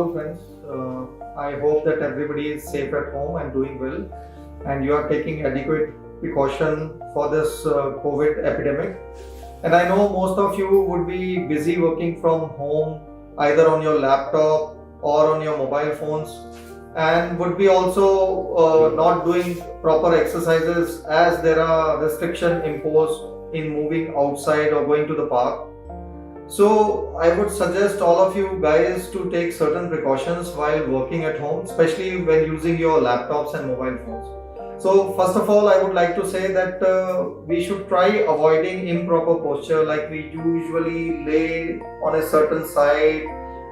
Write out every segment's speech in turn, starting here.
Hello friends, I hope that everybody is safe at home and doing well, and you are taking adequate precaution for this COVID epidemic. And I know most of you would be busy working from home, either on your laptop or on your mobile phones, and would be also not doing proper exercises as there are restrictions imposed in moving outside or going to the park. So I would suggest all of you guys to take certain precautions while working at home, especially when using your laptops and mobile phones. So first of all, I would like to say that we should try avoiding improper posture, like we usually lay on a certain side,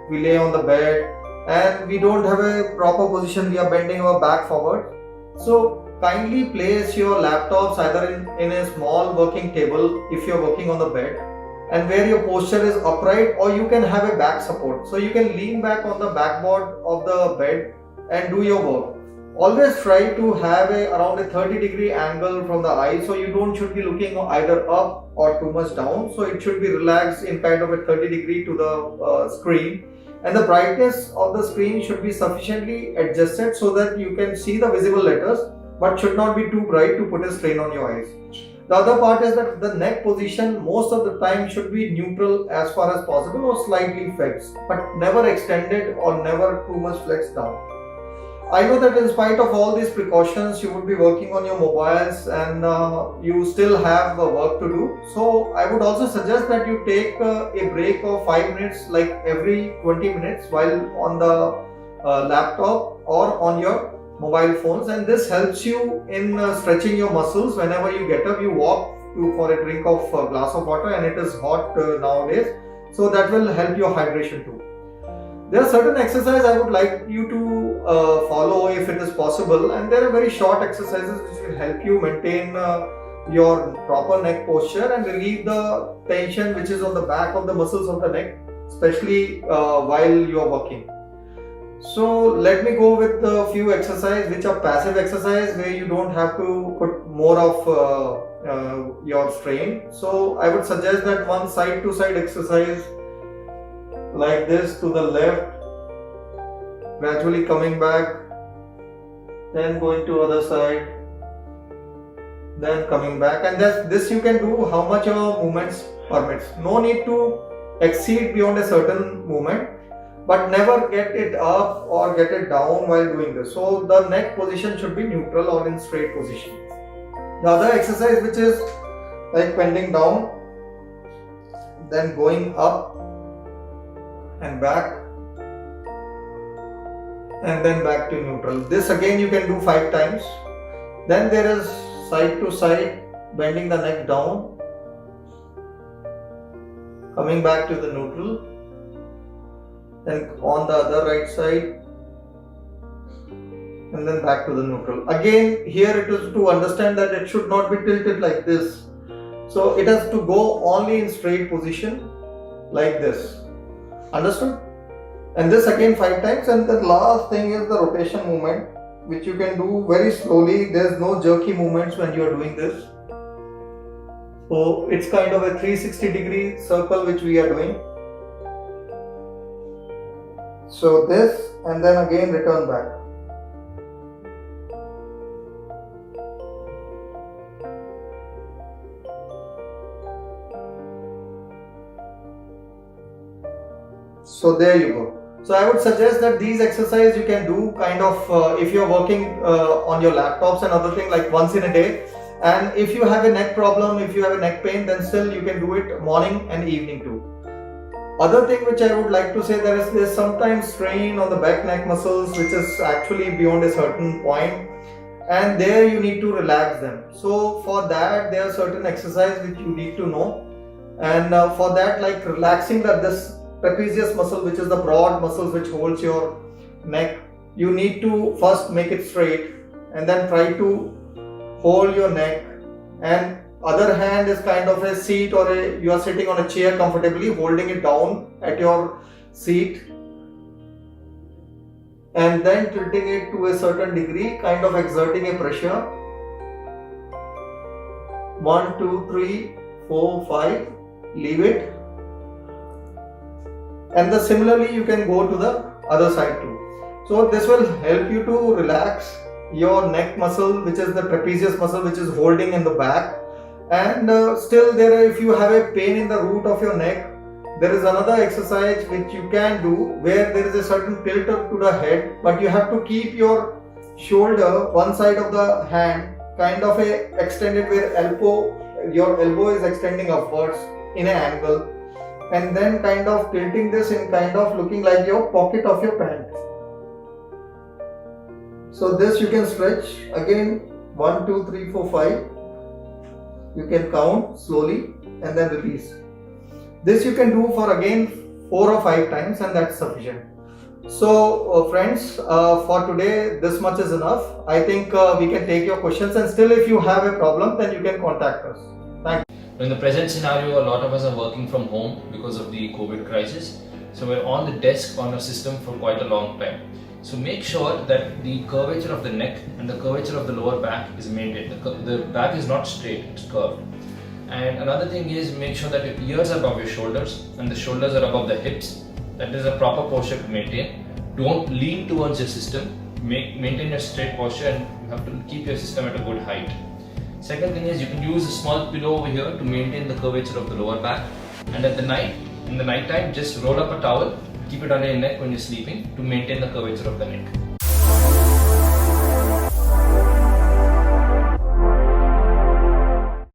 we lay on the bed, and we don't have a proper position, we are bending our back forward. So kindly place your laptops either in a small working table if you're working on the bed, and where your posture is upright, or you can have a back support, so you can lean back on the backboard of the bed and do your work. Always try to have around a 30-degree angle from the eye, so you don't should be looking either up or too much down, so it should be relaxed in kind of a 30-degree to the screen, and the brightness of the screen should be sufficiently adjusted so that you can see the visible letters, but should not be too bright to put a strain on your eyes. The other part is that the neck position most of the time should be neutral as far as possible, or slightly flexed, but never extended or never too much flexed down. I know that in spite of all these precautions, you would be working on your mobiles and you still have work to do. So I would also suggest that you take a break of 5 minutes, like every 20 minutes, while on the laptop or on your mobile phones, and this helps you in stretching your muscles. Whenever you get up, you walk for a drink of a glass of water, and it is hot nowadays, so that will help your hydration too. There are certain exercises I would like you to follow if it is possible, and there are very short exercises which will help you maintain your proper neck posture and relieve the tension which is on the back of the muscles of the neck, especially while you are working. So let me go with a few exercises which are passive exercise, where you don't have to put more of your strain. So I would suggest that one side to side exercise, like this, to the left, gradually coming back, then going to other side, then coming back, and this you can do how much your movements permits. No need to exceed beyond a certain movement, but never get it up or get it down while doing this. So the neck position should be neutral or in straight position. The other exercise, which is like bending down, then going up and back, and then back to neutral. This again you can do 5 times. Then there is side to side, bending the neck down, coming back to the neutral, then on the other right side, and then back to the neutral. Again, here it is to understand that it should not be tilted like this. So it has to go only in straight position like this. Understood? And this again 5 times. And the last thing is the rotation movement, which you can do very slowly. There's no jerky movements when you are doing this. So it's kind of a 360-degree circle which we are doing. So this, and then again return back. So there you go. So I would suggest that these exercises you can do kind of if you're working on your laptops and other things, like once in a day. And if you have a neck problem, if you have a neck pain, then still you can do it morning and evening too. Other thing which I would like to say, there's sometimes strain on the back neck muscles which is actually beyond a certain point, and there you need to relax them. So for that there are certain exercises which you need to know, and for that, like relaxing this trapezius muscle, which is the broad muscles which holds your neck, you need to first make it straight and then try to hold your neck, and other hand is kind of a seat, or you are sitting on a chair comfortably, holding it down at your seat, and then tilting it to a certain degree, kind of exerting a pressure. 1, 2, 3, 4, 5, leave it. And similarly you can go to the other side too. So this will help you to relax your neck muscle, which is the trapezius muscle, which is holding in the back. And still if you have a pain in the root of your neck, there is another exercise which you can do where there is a certain tilt to the head, but you have to keep your shoulder, one side of the hand kind of extended, where your elbow is extending upwards in an angle, and then kind of tilting this in kind of looking like your pocket of your pant. So this you can stretch again 1, 2, 3, 4, 5. You can count slowly and then release. This you can do for again 4 or 5 times, and that's sufficient. So friends, for today this much is enough. I think we can take your questions, and still if you have a problem, then you can contact us. Thank you. In the present scenario, a lot of us are working from home because of the COVID crisis. So we're on the desk on a system for quite a long time. So make sure that the curvature of the neck and the curvature of the lower back is maintained. The back is not straight, it's curved. And another thing is, make sure that your ears are above your shoulders and the shoulders are above the hips. That is a proper posture to maintain. Don't lean towards your system. Maintain your straight posture, and you have to keep your system at a good height. Second thing is, you can use a small pillow over here to maintain the curvature of the lower back. And in the night time, just roll up a towel, keep it under your neck when you're sleeping to maintain the curvature of the neck.